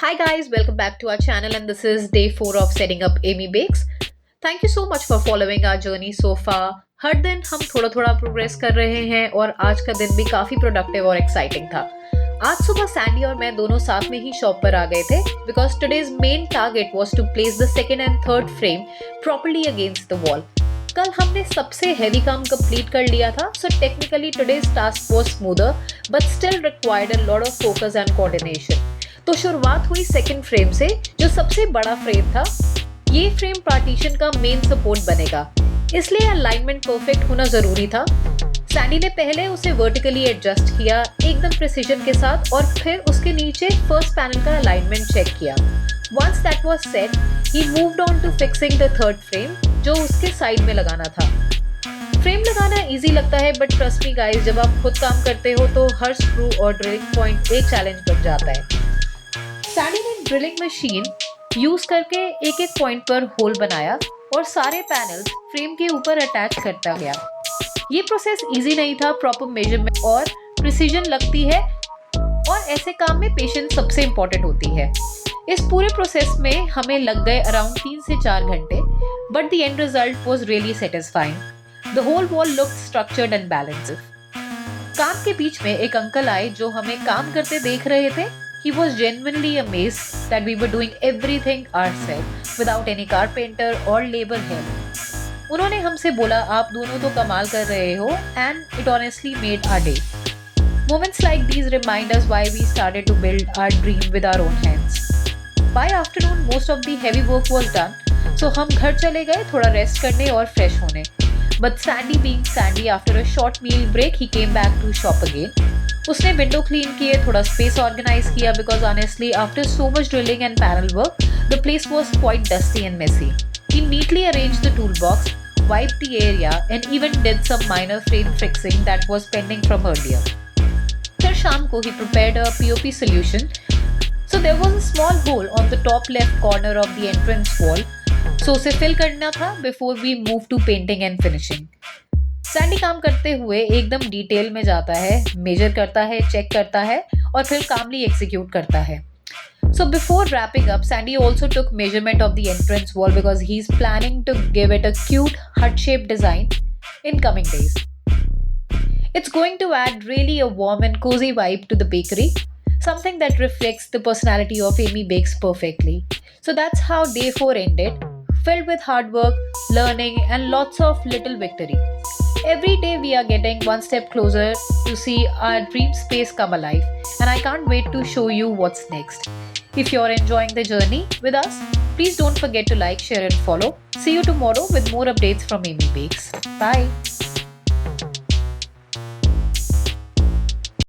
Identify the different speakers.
Speaker 1: Hi guys, welcome back to our channel and this is day 4 of setting up Amy Bakes. Thank you so much for following our journey so far. हर दिन हम थोड़ा थोड़ा progress कर रहे हैं और आज का दिन भी काफी प्रोडक्टिव और एक्साइटिंग था। आज सुबह सैंडी और मैं दोनों साथ में ही शॉप पर आ गए थे because today's main target was to place the second and third frame properly against the wall. कल हमने सबसे हैवी काम कंप्लीट कर लिया था, so technically today's task was smoother but still required a lot of focus and coordination. तो शुरुआत हुई सेकंड फ्रेम से, जो सबसे बड़ा फ्रेम था। ये फ्रेम पार्टीशन का मेन सपोर्ट बनेगा, इसलिए अलाइनमेंट परफेक्ट होना जरूरी था। सैंडी ने पहले उसे वर्टिकली एडजस्ट किया एकदम प्रिसीजन के साथ और फिर उसके नीचे फर्स्ट पैनल का अलाइनमेंट चेक किया। Once that was set, he moved on to fixing the third frame जो उसके साइड में लगाना था। फ्रेम लगाना इजी लगता है बट ट्रस्ट मी गाइस, जब आप खुद काम करते हो तो हर स्क्रू और ड्रिलिंग पॉइंट एक चैलेंज बन जाता है। सैंडी ने ड्रिलिंग मशीन यूज करके एक एक पॉइंट पर होल बनाया और सारे पैनल्स फ्रेम के ऊपर अटैच करता गया। ये प्रोसेस इजी नहीं था, प्रॉपर मेजरमेंट और प्रिसीजन लगती है और ऐसे काम में पेशेंस सबसे इम्पोर्टेंट होती है। इस पूरे प्रोसेस में हमें लग गए अराउंड 3 से 4 घंटे but the end result was really satisfying. The whole wall looked structured and balanced. काम के बीच में एक अंकल आए जो हमें काम करते देख रहे थे। He was genuinely amazed that we were doing everything ourselves without any carpenter or labor help. उन्होंने हमसे बोला, आप दोनों तो कमाल कर रहे हो, and it honestly made our day. Moments like these remind us why we started to build our dream with our own hands. By afternoon, most of the heavy work was done, so हम घर चले गए थोड़ा rest करने और fresh होने. But Sandy being Sandy, after a short meal break, he came back to shop again. उसने window clean किए, थोड़ा स्पेस ऑर्गेनाइज किया because honestly after so much drilling and panel work the place was quite dusty and messy. He neatly arranged the tool box, wiped the area and even did some minor frame fixing that was pending from earlier. फिर शाम को he prepared a POP solution. So there was a small hole on the top left corner of the entrance wall. So उसे fill करना था before we move to painting and finishing. Sandy काम करते हुए एकदम डिटेल में जाता है, मेजर करता है, चेक करता है और फिर कामली एग्जीक्यूट करता है। So before wrapping up, Sandy also took measurement of the entrance wall because he's planning to give it a cute heart-shaped design in coming days. It's going to add really a warm and cozy vibe to the bakery, something that reflects the personality of Amy Bakes perfectly. So that's how day 4 ended, filled with hard work, learning and lots of little victory. Every day we are getting one step closer to see our dream space come alive, and I can't wait to show you what's next. If you're enjoying the journey with us, please don't forget to like, share and follow. See you tomorrow with more updates from Amy Bakes. Bye.